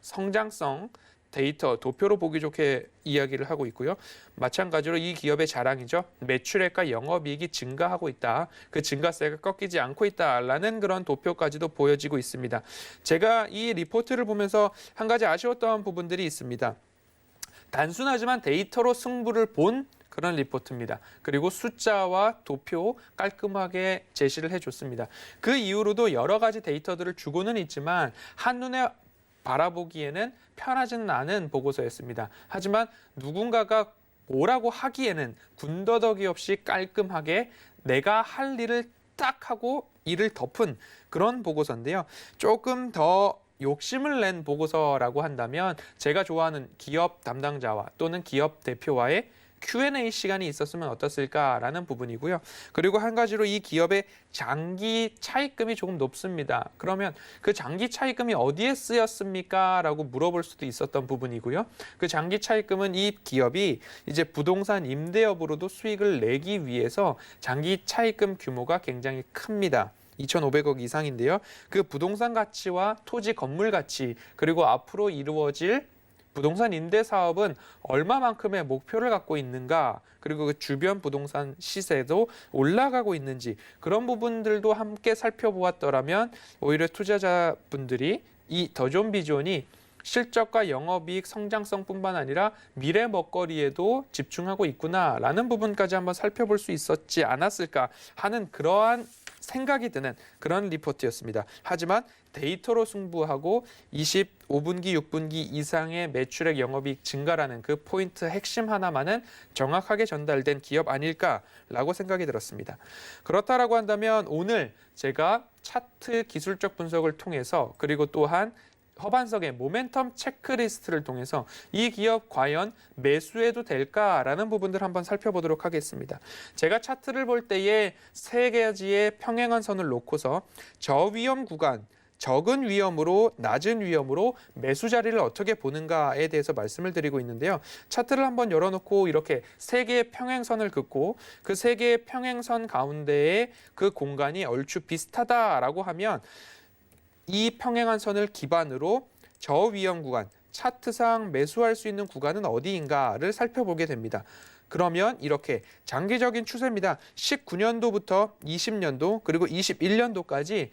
성장성 데이터 도표로 보기 좋게 이야기를 하고 있고요. 마찬가지로 이 기업의 자랑이죠. 매출액과 영업이익이 증가하고 있다. 그 증가세가 꺾이지 않고 있다라는 그런 도표까지도 보여지고 있습니다. 제가 이 리포트를 보면서 한 가지 아쉬웠던 부분들이 있습니다. 단순하지만 데이터로 승부를 본 그런 리포트입니다. 그리고 숫자와 도표 깔끔하게 제시를 해줬습니다. 그 이후로도 여러 가지 데이터들을 주고는 있지만 한눈에 바라보기에는 편하지는 않은 보고서였습니다. 하지만 누군가가 뭐라고 하기에는 군더더기 없이 깔끔하게 내가 할 일을 딱 하고 일을 덮은 그런 보고서인데요. 조금 더 욕심을 낸 보고서라고 한다면 제가 좋아하는 기업 담당자와 또는 기업 대표와의 Q&A 시간이 있었으면 어떻을까라는 부분이고요. 그리고 한 가지로 이 기업의 장기 차입금이 조금 높습니다. 그러면 그 장기 차입금이 어디에 쓰였습니까? 라고 물어볼 수도 있었던 부분이고요. 그 장기 차입금은 이 기업이 이제 부동산 임대업으로도 수익을 내기 위해서 장기 차입금 규모가 굉장히 큽니다. 2,500억 이상인데요. 그 부동산 가치와 토지 건물 가치 그리고 앞으로 이루어질 부동산 임대 사업은 얼마만큼의 목표를 갖고 있는가, 그리고 그 주변 부동산 시세도 올라가고 있는지 그런 부분들도 함께 살펴보았더라면 오히려 투자자분들이 이 더존비존이 실적과 영업이익 성장성뿐만 아니라 미래 먹거리에도 집중하고 있구나라는 부분까지 한번 살펴볼 수 있었지 않았을까 하는 그러한 생각이 드는 그런 리포트였습니다. 하지만 데이터로 승부하고 25분기, 6분기 이상의 매출액 영업이익 증가라는 그 포인트 핵심 하나만은 정확하게 전달된 기업 아닐까라고 생각이 들었습니다. 그렇다라고 한다면 오늘 제가 차트 기술적 분석을 통해서 그리고 또한 허반석의 모멘텀 체크리스트를 통해서 이 기업 과연 매수해도 될까라는 부분들 한번 살펴보도록 하겠습니다. 제가 차트를 볼 때에 세 가지의 평행한 선을 놓고서 저위험 구간, 적은 위험으로 낮은 위험으로 매수 자리를 어떻게 보는가에 대해서 말씀을 드리고 있는데요. 차트를 한번 열어놓고 이렇게 세 개의 평행선을 긋고 그 세 개의 평행선 가운데에 그 공간이 얼추 비슷하다라고 하면 이 평행한 선을 기반으로 저위험 구간, 차트상 매수할 수 있는 구간은 어디인가를 살펴보게 됩니다. 그러면 이렇게 장기적인 추세입니다. 19년도부터 20년도 그리고 21년도까지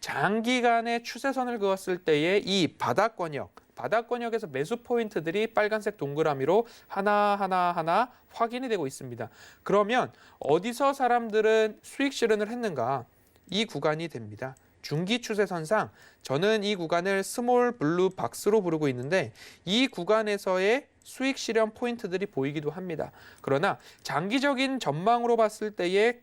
장기간의 추세선을 그었을 때의 이 바닥권역에서 매수 포인트들이 빨간색 동그라미로 하나하나 확인이 되고 있습니다. 그러면 어디서 사람들은 수익 실현을 했는가? 이 구간이 됩니다. 중기 추세선상 저는 이 구간을 스몰 블루 박스로 부르고 있는데 이 구간에서의 수익 실현 포인트들이 보이기도 합니다. 그러나 장기적인 전망으로 봤을 때의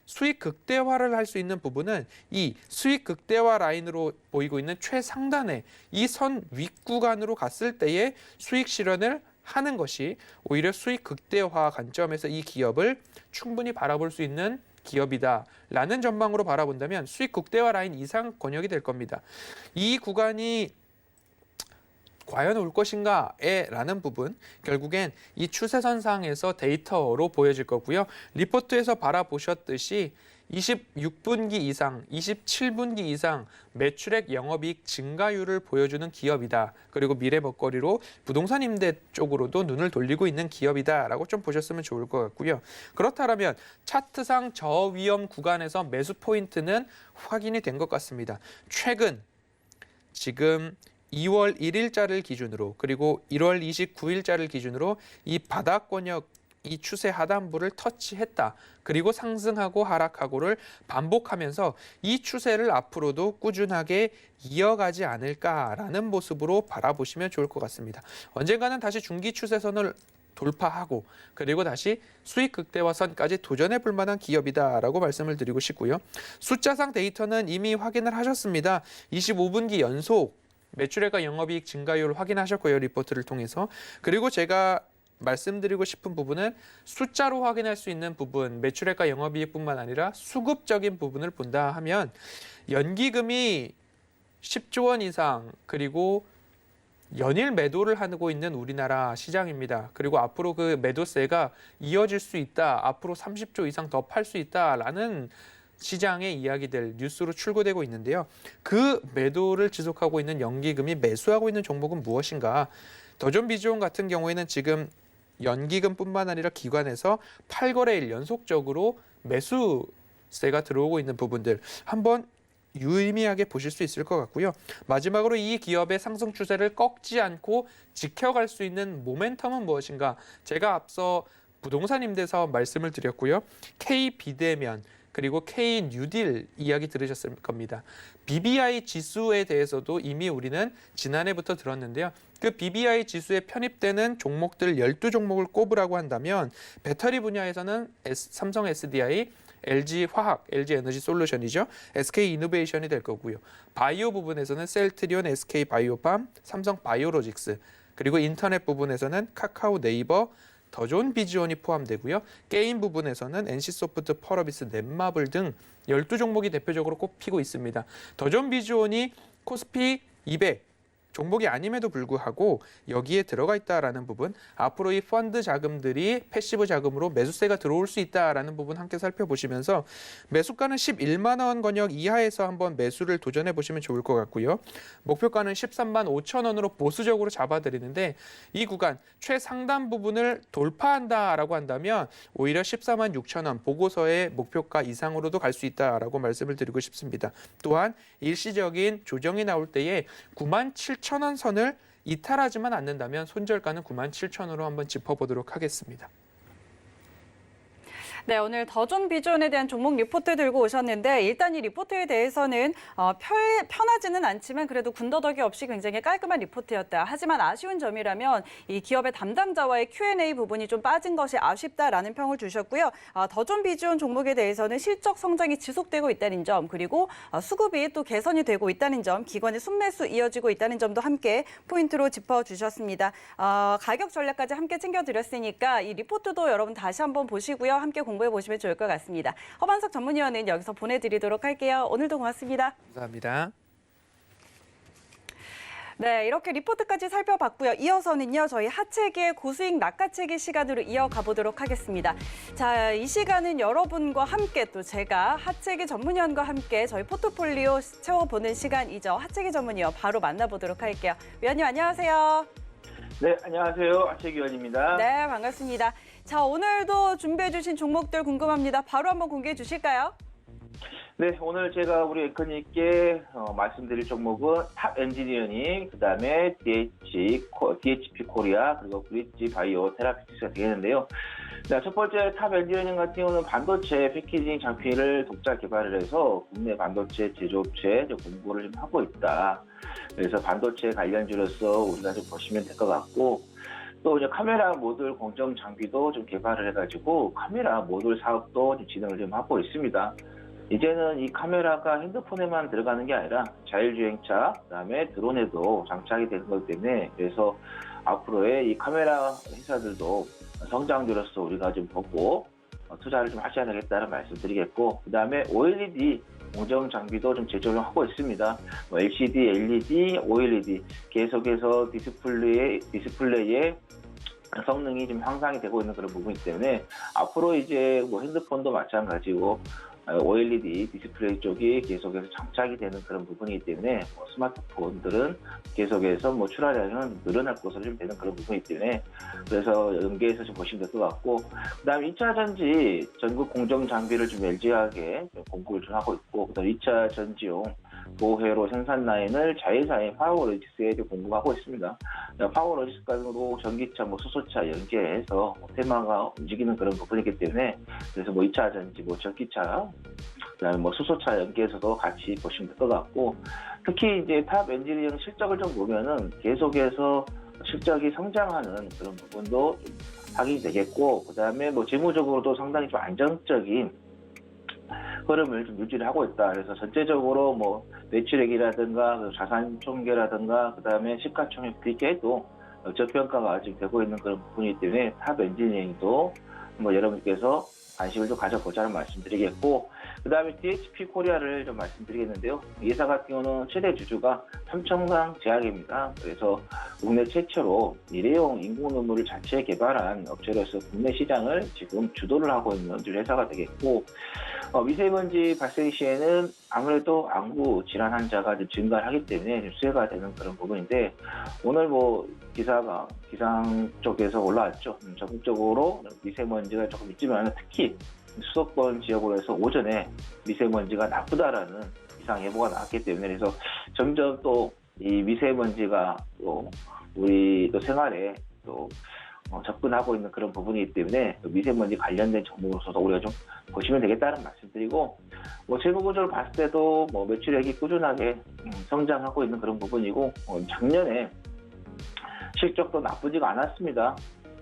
수익 극대화를 할 수 있는 부분은 이 수익 극대화 라인으로 보이고 있는 최상단의 이 선 윗구간으로 갔을 때의 수익 실현을 하는 것이 오히려 수익 극대화 관점에서 이 기업을 충분히 바라볼 수 있는 기업이다라는 전망으로 바라본다면 수익 극대화 라인 이상 권역이 될 겁니다. 이 구간이 과연 올 것인가에 라는 부분 결국엔 이 추세선상에서 데이터로 보여질 거고요. 리포트에서 바라보셨듯이 26분기 이상, 27분기 이상 매출액 영업이익 증가율을 보여주는 기업이다. 그리고 미래 먹거리로 부동산 임대 쪽으로도 눈을 돌리고 있는 기업이다라고 좀 보셨으면 좋을 것 같고요. 그렇다면 차트상 저위험 구간에서 매수 포인트는 확인이 된 것 같습니다. 최근 지금 2월 1일자를 기준으로 그리고 1월 29일자를 기준으로 이 바닥권역 이 추세 하단부를 터치했다. 그리고 상승하고 하락하고를 반복하면서 이 추세를 앞으로도 꾸준하게 이어가지 않을까라는 모습으로 바라보시면 좋을 것 같습니다. 언젠가는 다시 중기 추세선을 돌파하고 그리고 다시 수익 극대화선까지 도전해 볼 만한 기업이다라고 말씀을 드리고 싶고요. 숫자상 데이터는 이미 확인을 하셨습니다. 25분기 연속 매출액과 영업이익 증가율 확인하셨고요. 리포트를 통해서. 그리고 제가 말씀드리고 싶은 부분은 숫자로 확인할 수 있는 부분, 매출액과 영업이익뿐만 아니라 수급적인 부분을 본다 하면 연기금이 10조 원 이상 그리고 연일 매도를 하고 있는 우리나라 시장입니다. 그리고 앞으로 그 매도세가 이어질 수 있다. 앞으로 30조 이상 더 팔 수 있다라는 시장의 이야기들 뉴스로 출고되고 있는데요. 그 매도를 지속하고 있는 연기금이 매수하고 있는 종목은 무엇인가? 더존비존 같은 경우에는 지금 연기금뿐만 아니라 기관에서 8거래일 연속적으로 매수세가 들어오고 있는 부분들 한번 유의미하게 보실 수 있을 것 같고요. 마지막으로 이 기업의 상승 추세를 꺾지 않고 지켜갈 수 있는 모멘텀은 무엇인가? 제가 앞서 부동산 임대사업 말씀을 드렸고요. K-비대면 그리고 K-뉴딜 이야기 들으셨을 겁니다. BBI 지수에 대해서도 이미 우리는 지난해부터 들었는데요. 그 BBI 지수에 편입되는 종목들 12종목을 꼽으라고 한다면 배터리 분야에서는 삼성 SDI, LG 화학, LG 에너지 솔루션이죠. SK 이노베이션이 될 거고요. 바이오 부분에서는 셀트리온, SK 바이오팜, 삼성 바이오로직스, 그리고 인터넷 부분에서는 카카오, 네이버, 더존 비즈온이 포함되고요. 게임 부분에서는 NC소프트, 펄어비스, 넷마블 등 12종목이 대표적으로 꼽히고 있습니다. 더존 비즈온이 코스피 200 종목이 아님에도 불구하고 여기에 들어가 있다라는 부분, 앞으로 이 펀드 자금들이 패시브 자금으로 매수세가 들어올 수 있다라는 부분 함께 살펴보시면서 매수가는 11만 원 권역 이하에서 한번 매수를 도전해 보시면 좋을 것 같고요. 목표가는 13만 5천 원으로 보수적으로 잡아드리는데 이 구간 최상단 부분을 돌파한다라고 한다면 오히려 14만 6천 원 보고서의 목표가 이상으로도 갈 수 있다라고 말씀을 드리고 싶습니다. 또한 일시적인 조정이 나올 때에 9만 7천 원 선을 이탈하지만 않는다면 손절가는 9만 7천 원으로 한번 짚어보도록 하겠습니다. 네, 오늘 더존 비존에 대한 종목 리포트 들고 오셨는데 일단 이 리포트에 대해서는 편하지는 않지만 그래도 군더더기 없이 굉장히 깔끔한 리포트였다. 하지만 아쉬운 점이라면 이 기업의 담당자와의 Q&A 부분이 좀 빠진 것이 아쉽다라는 평을 주셨고요. 더존 비존 종목에 대해서는 실적 성장이 지속되고 있다는 점, 그리고 수급이 또 개선이 되고 있다는 점, 기관의 순매수 이어지고 있다는 점도 함께 포인트로 짚어주셨습니다. 가격 전략까지 함께 챙겨드렸으니까 이 리포트도 여러분 다시 한번 보시고요. 함께 공부해 보시면 좋을 것 같습니다. 허반석 전문위원은 여기서 보내드리도록 할게요. 오늘도 고맙습니다. 감사합니다. 네, 이렇게 리포트까지 살펴봤고요. 이어서는요, 저희 하체기의 고수익 낚아채기 시간으로 이어가 보도록 하겠습니다. 자, 이 시간은 여러분과 함께 또 제가 하체기 전문위원과 함께 저희 포트폴리오 채워보는 시간이죠. 하체기 전문위원 바로 만나보도록 할게요. 위원님 안녕하세요. 네, 안녕하세요. 하채기원입니다. 네, 반갑습니다. 자, 오늘도 준비해 주신 종목들 궁금합니다. 바로 한번 공개해 주실까요? 네, 오늘 제가 우리 앵커님께 말씀드릴 종목은 탑 엔지니어링, 그다음에 DHP 코리아, 그리고 브릿지 바이오 테라피틱스가 되겠는데요. 자, 첫 번째 탑 엔지니어링 같은 경우는 반도체 패키징 장비를 독자 개발을 해서 국내 반도체 제조업체 공부를 좀 하고 있다. 그래서 반도체 관련주로서 우리가 좀 보시면 될 것 같고, 또 이제 카메라 모듈 공정 장비도 좀 개발을 해가지고 카메라 모듈 사업도 좀 진행을 좀 하고 있습니다. 이제는 이 카메라가 핸드폰에만 들어가는 게 아니라 자율주행차, 그다음에 드론에도 장착이 되는 거기 때문에, 그래서 앞으로의 이 카메라 회사들도 성장주로서 우리가 좀 보고 투자를 좀 하셔야 되겠다는 말씀드리겠고, 그다음에 OLED 공정 장비도 좀 제조를 하고 있습니다. LCD, LED, OLED 계속해서 디스플레이의 성능이 좀 향상이 되고 있는 그런 부분이기 때문에 앞으로 이제 뭐 핸드폰도 마찬가지고 OLED 디스플레이 쪽이 계속해서 장착이 되는 그런 부분이기 때문에 스마트폰들은 계속해서 출하량은 늘어날 것으로 좀 되는 그런 부분이기 때문에, 그래서 연계해서 좀 보시면 될 것 같고, 그다음에 2차 전지 전국 공정 장비를 좀 LG화학에 공부를 좀 하고 있고, 그다음 2차 전지용 고회로 생산 라인을 자회사인 파워로직스에 공부하고 있습니다. 파워로직스가로 전기차, 수소차 연계해서 테마가 움직이는 그런 부분이기 때문에, 그래서 2차 전지, 전기차, 그다음에 수소차 연계해서도 같이 보시면 될 것 같고, 특히 이제 탑 엔지니어링 실적을 좀 보면은 계속해서 실적이 성장하는 그런 부분도 좀 확인이 되겠고, 그다음에 재무적으로도 상당히 좀 안정적인 흐름을 좀 유지를 하고 있다. 그래서 전체적으로 매출액이라든가 자산 총계라든가 그다음에 시가총액 비교해도 저평가가 지금 되고 있는 그런 부분이기 때문에 탑 엔지니어링도 여러분께서 관심을 좀 가져보자는 말씀드리겠고, 그다음에 DHP 코리아를 좀 말씀드리겠는데요. 이 회사 같은 경우는 최대 주주가 삼청강 제약입니다. 그래서 국내 최초로 일회용 인공 눈물을 자체 개발한 업체로서 국내 시장을 지금 주도를 하고 있는 회사가 되겠고, 미세먼지 발생 시에는 아무래도 안구 질환 환자가 좀 증가를 하기 때문에 좀 수혜가 되는 그런 부분인데, 오늘 기사가 기상 쪽에서 올라왔죠. 전국적으로 미세먼지가 조금 있지만 특히 수도권 지역으로 해서 오전에 미세먼지가 나쁘다라는 기상 예보가 나왔기 때문에, 그래서 점점 또 이 미세먼지가 또 우리 또 생활에 또 접근하고 있는 그런 부분이기 때문에 미세먼지 관련된 정보로서도 우리가 좀 보시면 되겠다는 말씀드리고, 재무 구조를 봤을 때도 매출액이 꾸준하게 성장하고 있는 그런 부분이고, 작년에 실적도 나쁘지가 않았습니다.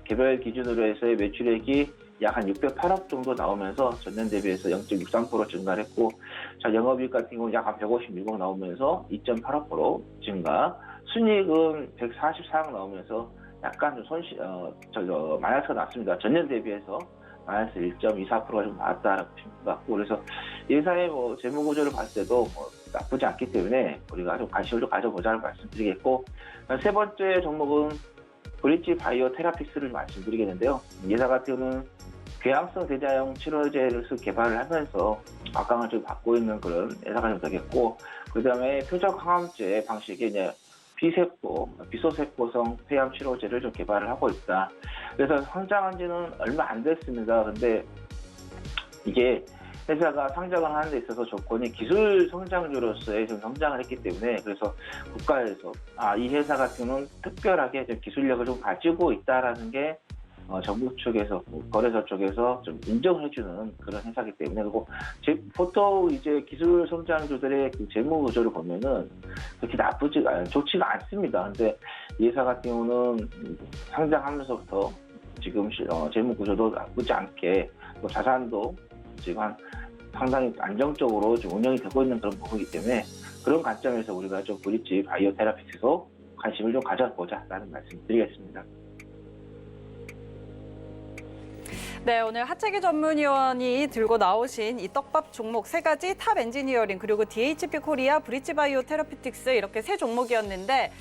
개별 기준으로 해서의 매출액이 약 한 608억 정도 나오면서 전년 대비해서 0.63% 증가를 했고, 자, 영업이익 같은 경우는 약 한 156억 나오면서 2.85% 증가, 순이익은 144억 나오면서 약간 좀 마이너스가 났습니다. 전년 대비해서 마이너스 1.24%가 좀 나왔다라고 보시면 것 같고, 그래서 예사의 재무 구조를 봤을 때도 나쁘지 않기 때문에 우리가 좀 관심을 좀 가져보자는 말씀드리겠고, 세 번째 종목은 브릿지 바이오 테라픽스를 말씀드리겠는데요. 예사 같은 경우는 궤양성 대자형 치료제를 개발을 하면서 각광을 좀 받고 있는 그런 예사가 좀 되겠고, 그 다음에 표적 항암제 방식의 이제 비소세포성 폐암 치료제를 좀 개발을 하고 있다. 그래서 상장한 지는 얼마 안 됐습니다. 근데 이게 회사가 상장을 하는 데 있어서 조건이 기술 성장주로서의 좀 성장을 했기 때문에, 그래서 국가에서 이 회사 같은 경우는 특별하게 좀 기술력을 좀 가지고 있다라는 게 정부 쪽에서, 거래소 쪽에서 좀 인정을 해주는 그런 회사이기 때문에, 그리고 보통 이제 기술 성장주들의 그 재무 구조를 보면은 그렇게 좋지가 않습니다. 근데 이 회사 같은 경우는 상장하면서부터 지금 재무 구조도 나쁘지 않게, 또 자산도 지금 상당히 안정적으로 좀 운영이 되고 있는 그런 부분이기 때문에, 그런 관점에서 우리가 좀 브릿지 바이오 테라픽스도 관심을 좀 가져보자라는 말씀 드리겠습니다. 네, 오늘 하채기 전문위원이 들고 나오신 이 떡밥 종목 세 가지, 탑 엔지니어링, 그리고 DHP 코리아, 브릿지 바이오 테라피틱스 이렇게 세 종목이었는데,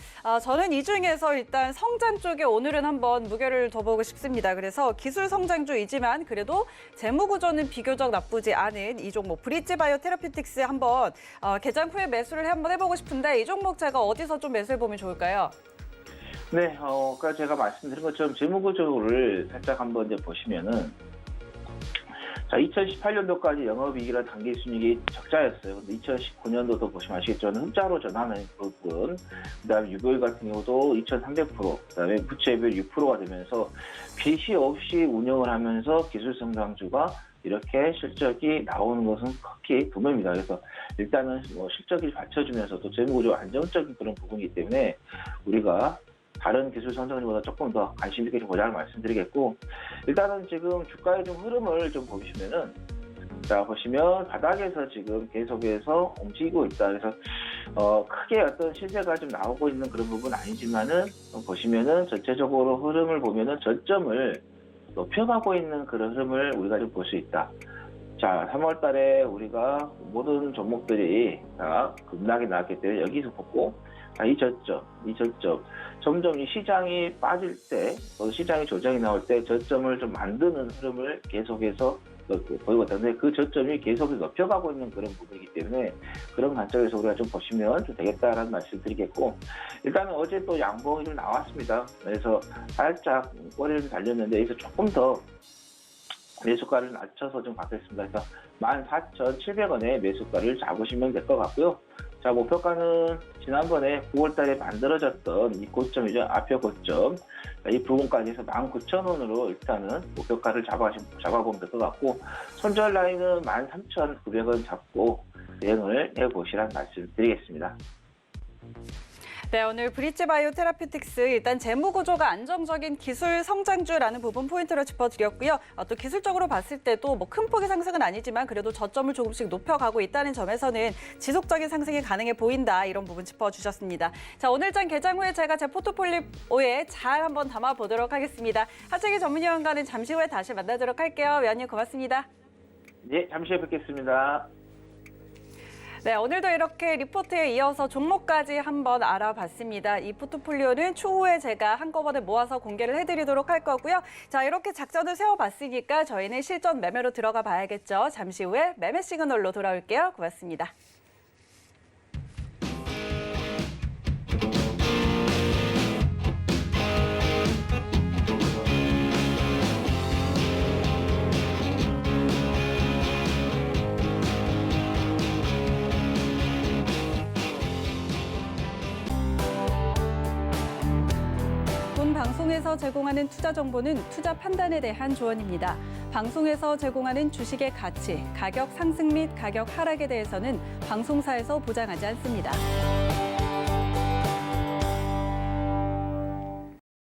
저는 이 중에서 일단 성장 쪽에 오늘은 한번 무게를 둬보고 싶습니다. 그래서 기술 성장주이지만 그래도 재무 구조는 비교적 나쁘지 않은 이 종목 브릿지 바이오 테라피틱스 한번 개장 후에 매수를 한번 해보고 싶은데, 이 종목 제가 어디서 좀 매수해보면 좋을까요? 네, 아까 제가 말씀드린 것처럼 재무구조를 살짝 한번 이제 보시면은, 자, 2018년도까지 영업이익이랑 당기순이익이 적자였어요. 근데 2019년도도 보시면 아시겠지만 흑자로 전환하는 부분, 그다음에 유보율 같은 경우도 2,300%, 그다음에 부채비율 6%가 되면서 빚이 없이 운영을 하면서 기술 성장주가 이렇게 실적이 나오는 것은 극히 드뭅니다. 그래서 일단은 실적이 받쳐주면서도 재무구조 안정적인 그런 부분이기 때문에 우리가 다른 기술 성장주보다 조금 더 관심 있게 좀 보자는 말씀드리겠고, 일단은 지금 주가의 좀 흐름을 좀 보시면은, 자, 보시면 바닥에서 지금 계속해서 움직이고 있다. 그래서 크게 어떤 시세가 좀 나오고 있는 그런 부분은 아니지만은, 보시면은 전체적으로 흐름을 보면은 저점을 높여가고 있는 그런 흐름을 우리가 좀 볼 수 있다. 자, 3월 달에 우리가 모든 종목들이 다 급락이 나왔기 때문에 여기서 보고, 이 저점, 점점 이 시장이 빠질 때, 시장이 조정이 나올 때 저점을 좀 만드는 흐름을 계속해서 보이고 있다는데, 그 저점이 계속 높여가고 있는 그런 부분이기 때문에 그런 관점에서 우리가 좀 보시면 좀 되겠다라는 말씀 드리겠고, 일단은 어제 또 양봉이 좀 나왔습니다. 그래서 살짝 꼬리를 좀 달렸는데, 여기서 조금 더 매수가를 낮춰서 좀 받겠습니다. 그래서 14,700원에 매수가를 잡으시면 될 것 같고요. 자, 목표가는 지난번에 9월달에 만들어졌던 이 고점이죠. 앞에 고점. 이 부분까지 해서 19,000원으로 일단은 목표가를 잡아보면 될 것 같고, 손절 라인은 13,900원 잡고 대응을 해보시라는 말씀 드리겠습니다. 네, 오늘 브릿지 바이오 테라피틱스 일단 재무 구조가 안정적인 기술 성장주라는 부분 포인트로 짚어드렸고요. 또 기술적으로 봤을 때도 큰 폭의 상승은 아니지만 그래도 저점을 조금씩 높여가고 있다는 점에서는 지속적인 상승이 가능해 보인다, 이런 부분 짚어주셨습니다. 자, 오늘 장 개장 후에 제가 제 포트폴리오에 잘 한번 담아보도록 하겠습니다. 하채기 전문위원과는 잠시 후에 다시 만나도록 할게요. 위원님 고맙습니다. 네, 잠시 후에 뵙겠습니다. 네, 오늘도 이렇게 리포트에 이어서 종목까지 한번 알아봤습니다. 이 포트폴리오는 추후에 제가 한꺼번에 모아서 공개를 해드리도록 할 거고요. 자, 이렇게 작전을 세워봤으니까 저희는 실전 매매로 들어가 봐야겠죠. 잠시 후에 매매 시그널로 돌아올게요. 고맙습니다. 방송에서 제공하는 투자 정보는 투자 판단에 대한 조언입니다. 방송에서 제공하는 주식의 가치, 가격 상승 및 가격 하락에 대해서는 방송사에서 보장하지 않습니다.